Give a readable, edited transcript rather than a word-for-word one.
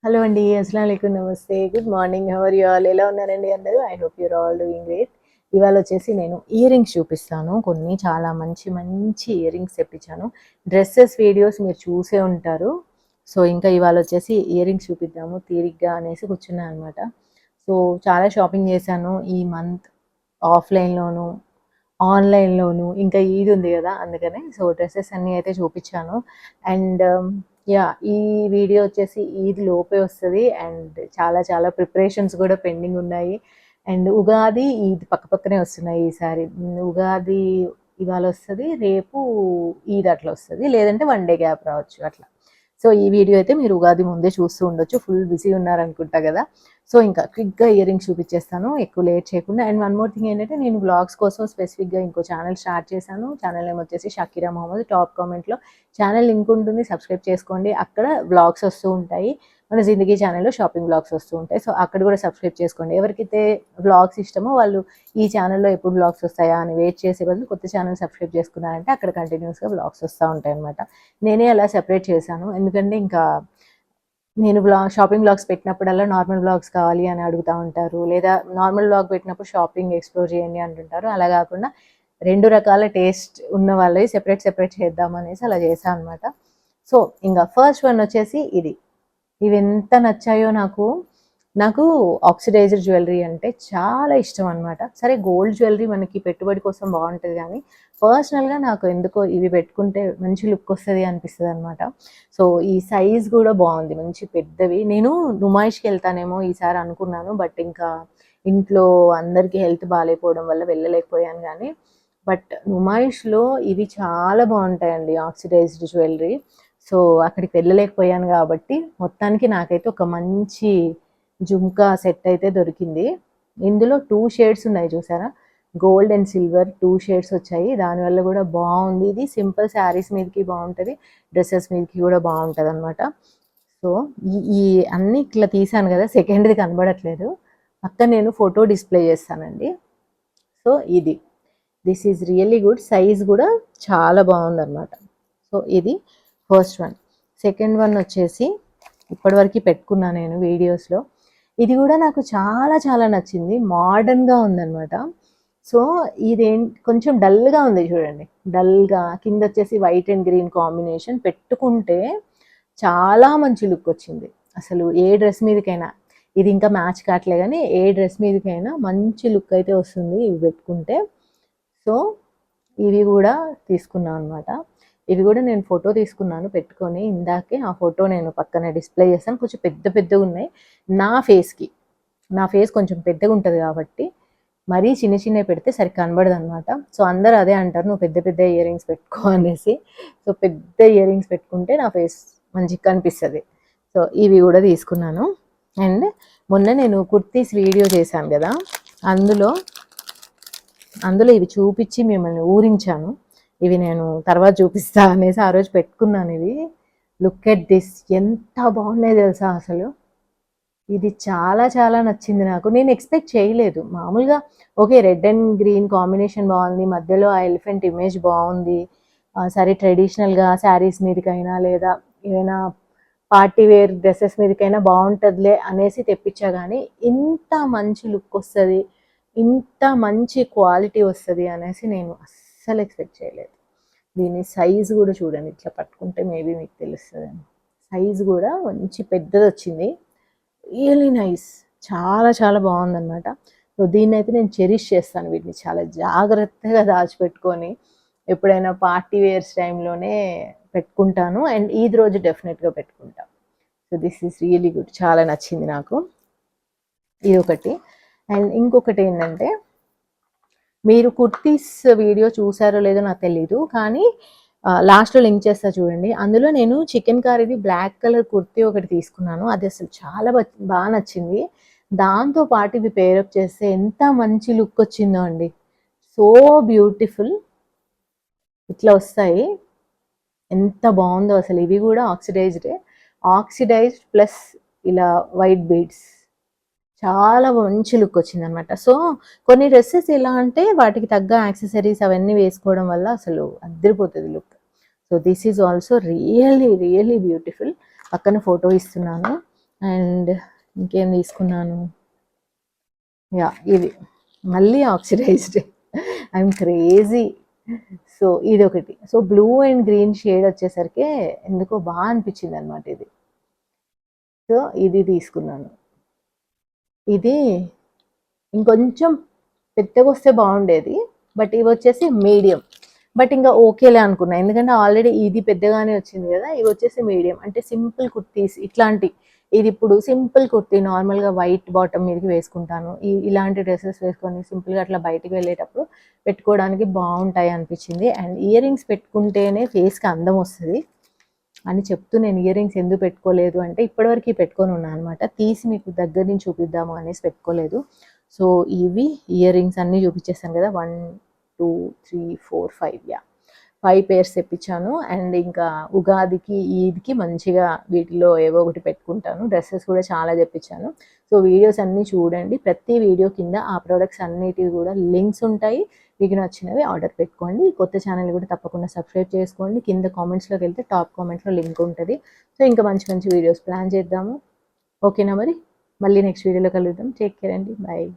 Hello అండి, అస్సలాముఅలైకుం, నమస్తే, good morning, how are you all? ఎలా ఉన్నారండి అందరూ? I hope your all doing great. ఇవాళ వచ్చేసి నేను ఇయర్ రింగ్స్ చూపిస్తాను. కొన్ని చాలా మంచి మంచి ఇయర్ రింగ్స్ తెప్పించాను. డ్రెస్సెస్ వీడియోస్ మీరు చూసే ఉంటారు. సో ఇంకా ఇవాళ వచ్చేసి ఇయర్ రింగ్స్ చూపిద్దాము తీరిగ్గా అనేసి కూర్చున్నాను అనమాట. సో చాలా షాపింగ్ చేశాను ఈ మంత్, ఆఫ్లైన్లోను ఆన్లైన్లోను. ఇంకా ఈద్ ఉంది కదా, అందుకనే సో డ్రెస్సెస్ అన్నీ అయితే చూపించాను. అండ్ ఈ వీడియో వచ్చేసి ఈద్ లోపే వస్తుంది. అండ్ చాలా చాలా ప్రిపరేషన్స్ కూడా పెండింగ్ ఉన్నాయి. అండ్ ఉగాది ఈద్ పక్కపక్కనే వస్తున్నాయి ఈసారి. ఉగాది ఇవాళ వస్తుంది, రేపు ఈద్ అట్లా వస్తుంది, లేదంటే 1 డే గ్యాప్ రావచ్చు అట్లా. సో ఈ వీడియో అయితే మీరు ఉగాది ముందే చూస్తూ ఉండొచ్చు. ఫుల్ బిజీ ఉన్నారనుకుంటా కదా. సో ఇంకా క్విక్గా ఇయర్ రింగ్స్ చూపించేస్తాను ఎక్కువ లేట్ చేయకుండా. అండ్ వన్ మోర్ థింగ్ ఏంటంటే, నేను బ్లాగ్స్ కోసం స్పెసిఫిక్గా ఇంకో ఛానల్ స్టార్ట్ చేశాను. ఛానల్ నేమ్ వచ్చేసి షకీరా మహమ్మద్. టాప్ కామెంట్లో ఛానల్ లింక్ ఉంటుంది, సబ్స్క్రైబ్ చేసుకోండి. అక్కడ బ్లాగ్స్ వస్తూ ఉంటాయి. మన జిందగీ ఛానల్లో షాపింగ్ బ్లాగ్స్ వస్తూ ఉంటాయి. సో అక్కడ కూడా సబ్స్క్రైబ్ చేసుకోండి. ఎవరికైతే బ్లాగ్స్ ఇష్టమో వాళ్ళు ఈ ఛానల్లో ఎప్పుడు బ్లాగ్స్ వస్తాయా అని వెయిట్ చేసే బదులు కొత్త ఛానల్ సబ్స్క్రైబ్ చేసుకున్నారంటే అక్కడ కంటిన్యూస్గా బ్లాగ్స్ వస్తూ ఉంటాయి అనమాట. నేనే అలా సెపరేట్ చేశాను, ఎందుకంటే ఇంకా నేను షాపింగ్ బ్లాగ్స్ పెట్టినప్పుడల్లా నార్మల్ బ్లాగ్స్ కావాలి అని అడుగుతూ ఉంటారు, లేదా నార్మల్ బ్లాగ్ పెట్టినప్పుడు షాపింగ్ ఎక్స్ప్లోర్ చేయండి అంటుంటారు. అలా కాకుండా 2 రకాల టేస్ట్ ఉన్న వాళ్ళవి సెపరేట్ చేద్దామనేసి అలా చేశాను అనమాట. సో ఇంకా ఫస్ట్ వన్ వచ్చేసి ఇవి ఎంత నచ్చాయో నాకు ఆక్సిడైజర్ జ్యువెలరీ అంటే చాలా ఇష్టం అనమాట. సరే గోల్డ్ జ్యువెలరీ మనకి పెట్టుబడి కోసం బాగుంటుంది, కానీ పర్సనల్గా నాకు ఎందుకో ఇవి పెట్టుకుంటే మంచి లుక్ వస్తుంది అనిపిస్తుంది అనమాట. సో ఈ సైజ్ కూడా బాగుంది, మంచి పెద్దవి. నేను నుమాయిష్కి వెళ్తానేమో ఈసారి అనుకున్నాను, బట్ ఇంకా ఇంట్లో అందరికీ హెల్త్ బాగాలేకపోవడం వల్ల వెళ్ళలేకపోయాను. కానీ బట్ నుమాయిష్లో ఇవి చాలా బాగుంటాయండి ఆక్సిడైజ్డ్ జ్యువెలరీ. సో అక్కడికి వెళ్ళలేకపోయాను కాబట్టి మొత్తానికి నాకైతే ఒక మంచి జుంకా సెట్ అయితే దొరికింది. ఇందులో 2 షేడ్స్ ఉన్నాయి చూసారా, గోల్డ్ అండ్ సిల్వర్ 2 షేడ్స్ వచ్చాయి. దానివల్ల కూడా బాగుంది. ఇది సింపుల్ శారీస్ మీదకి బాగుంటుంది, డ్రెస్సెస్ మీదకి కూడా బాగుంటుంది అనమాట. సో ఈ అన్నీ ఇట్లా తీసాను కదా, సెకండ్ది కనబడట్లేదు, పక్కన నేను ఫోటో డిస్ప్లే చేస్తానండి. So this is really good. Size కూడా చాలా బాగుందన్నమాట. సో ఇది ఫస్ట్ వన్. సెకండ్ వన్ వచ్చేసి ఇప్పటివరకు పెట్టుకున్నా నేను వీడియోస్లో. ఇది కూడా నాకు చాలా చాలా నచ్చింది, మోడర్న్గా ఉందన్నమాట. సో కొంచెం డల్గా ఉంది చూడండి, డల్గా కింద వచ్చేసి వైట్ అండ్ గ్రీన్ కాంబినేషన్. పెట్టుకుంటే చాలా మంచి లుక్ వచ్చింది అసలు. ఏ డ్రెస్ మీదకైనా ఇది ఇంకా మ్యాచ్ కావట్లే, కానీ ఏ డ్రెస్ మీదకైనా మంచి లుక్ అయితే వస్తుంది ఇవి పెట్టుకుంటే. సో ఇవి కూడా తీసుకున్నాను అనమాట. ఇవి కూడా నేను ఫోటో తీసుకున్నాను పెట్టుకొని, ఇందాకే ఆ ఫోటో నేను పక్కన డిస్ప్లే చేస్తాను. కొంచెం పెద్దగా ఉన్నాయి నా ఫేస్ కొంచెం పెద్దగా ఉంటుంది కాబట్టి మరీ చిన్న పెడితే సరిగ్గా కనబడదు అనమాట. సో అందరూ అదే అంటారు, నువ్వు పెద్ద ఇయర్ రింగ్స్ పెట్టుకో అనేసి. సో పెద్ద ఇయర్ రింగ్స్ పెట్టుకుంటే నా ఫేస్ మంచిగా కనిపిస్తుంది. సో ఇవి కూడా తీసుకున్నాను. అండ్ మొన్న నేను కుర్తీస్ వీడియో చేశాను కదా, అందులో ఇవి చూపించి మిమ్మల్ని ఊరించాను. ఇవి నేను తర్వాత చూపిస్తా అనేసి ఆ రోజు పెట్టుకున్నాను. ఇవి లుక్ ఎట్ దిస్, ఎంత బాగున్నాయి తెలుసా అసలు. ఇది చాలా చాలా నచ్చింది నాకు. నేను ఎక్స్పెక్ట్ చేయలేదు. మామూలుగా okay, red and green combination బాగుంది, మధ్యలో ఆ ఎలిఫెంట్ ఇమేజ్ బాగుంది, సరే ట్రెడిషనల్గా శారీస్ మీదకైనా లేదా ఏమైనా పార్టీ వేర్ డ్రెస్సెస్ మీదకైనా బాగుంటుందిలే అనేసి తెప్పించా. కానీ ఇంత మంచి లుక్ వస్తుంది, ఇంత మంచి క్వాలిటీ వస్తుంది అనేసి నేను అస్సలు ఎక్స్పెక్ట్ చేయలేదు. దీని సైజు కూడా చూడండి, ఇట్లా పట్టుకుంటే మేబీ మీకు తెలుస్తుంది. సైజు కూడా మంచి పెద్దది వచ్చింది, రియలీ నైస్, చాలా చాలా బాగుందన్నమాట. సో దీన్ని అయితే నేను చెరిష్ చేస్తాను, వీటిని చాలా జాగ్రత్తగా దాచిపెట్టుకొని ఎప్పుడైనా పార్టీ వేర్స్ టైంలోనే పెట్టుకుంటాను. అండ్ ఈద్ రోజు డెఫినెట్గా పెట్టుకుంటాను. So this is really good, చాలా నచ్చింది నాకు ఇది ఒకటి. అండ్ ఇంకొకటి ఏంటంటే, మీరు కుర్తీస్ వీడియో చూసారో లేదో నాకు తెలీదు, కానీ లాస్ట్లో లింక్ చేస్తా చూడండి. అందులో నేను చికెన్ కర్రీది బ్లాక్ కలర్ కుర్తీ ఒకటి తీసుకున్నాను. అది అసలు చాలా బాగా నచ్చింది. దాంతో పాటు ఇవి పేరప్ చేస్తే ఎంత మంచి లుక్ వచ్చిందో అండి, సో బ్యూటిఫుల్. ఇట్లా వస్తాయి, ఎంత బాగుందో అసలు. ఇవి కూడా ఆక్సిడైజ్డ్ ప్లస్ ఇలా వైట్ బీడ్స్, చాలా మంచి లుక్ వచ్చింది అనమాట. సో కొన్ని డ్రెస్సెస్ ఎలా అంటే వాటికి తగ్గ యాక్సెసరీస్ అవన్నీ వేసుకోవడం వల్ల అసలు అద్దరిపోతుంది look. So this is also really really beautiful. పక్కన ఫోటో ఇస్తున్నాను. అండ్ ఇంకేం తీసుకున్నాను, యా ఇవి మళ్ళీ ఆక్సిడైజ్డ్. I'm crazy. సో ఇది ఒకటి. So blue and green shade వచ్చేసరికి ఎందుకో బాగా అనిపించింది అనమాట ఇది. సో ఇది తీసుకున్నాను. ఇది ఇంకొంచెం పెద్దగా వస్తే బాగుండేది, బట్ ఇవి వచ్చేసి మీడియం. బట్ ఇంకా ఓకేలే అనుకున్నా, ఎందుకంటే ఆల్రెడీ ఇది పెద్దగానే వచ్చింది కదా. ఇవి వచ్చేసి మీడియం, అంటే సింపుల్ కుర్తీస్ ఇట్లాంటి. ఇది ఇప్పుడు సింపుల్ కుర్తీ నార్మల్గా వైట్ బాటమ్ మీదకి వేసుకుంటాను. ఇలాంటి డ్రెస్సెస్ వేసుకొని సింపుల్గా అట్లా బయటికి వెళ్ళేటప్పుడు పెట్టుకోవడానికి బాగుంటాయి అనిపించింది. అండ్ ఇయర్ రింగ్స్ పెట్టుకుంటేనే ఫేస్కి అందం వస్తుంది అని చెప్తూ నేను ఇయర్ రింగ్స్ ఎందుకు పెట్టుకోలేదు అంటే, ఇప్పటివరకు పెట్టుకొని ఉన్నాను అనమాట. తీసి మీకు దగ్గర నుంచి చూపిద్దాము అనేసి పెట్టుకోలేదు. సో ఇవి ఇయర్ రింగ్స్ అన్నీ చూపించేస్తాను కదా, 1 2 3 4 5, యా 5 పేర్స్ తెప్పించాను. అండ్ ఇంకా ఉగాదికి ఈద్కి మంచిగా వీటిలో ఏవో ఒకటి పెట్టుకుంటాను. డ్రెస్సెస్ కూడా చాలా తెప్పించాను. సో వీడియోస్ అన్నీ చూడండి. ప్రతి వీడియో కింద ఆ ప్రోడక్ట్స్ అన్నిటివి కూడా లింక్స్ ఉంటాయి. మీకు నచ్చినవి ఆర్డర్ పెట్టుకోండి. కొత్త ఛానల్ కూడా తప్పకుండా సబ్స్క్రైబ్ చేసుకోండి. కింద కామెంట్స్లోకి వెళ్తే టాప్ కామెంట్లో లింక్ ఉంటుంది. సో ఇంకా మంచి మంచి వీడియోస్ ప్లాన్ చేద్దాము. ఓకేనా మరి, మళ్ళీ నెక్స్ట్ వీడియోలో కలుద్దాం. టేక్ కేర్ అండి, బాయ్.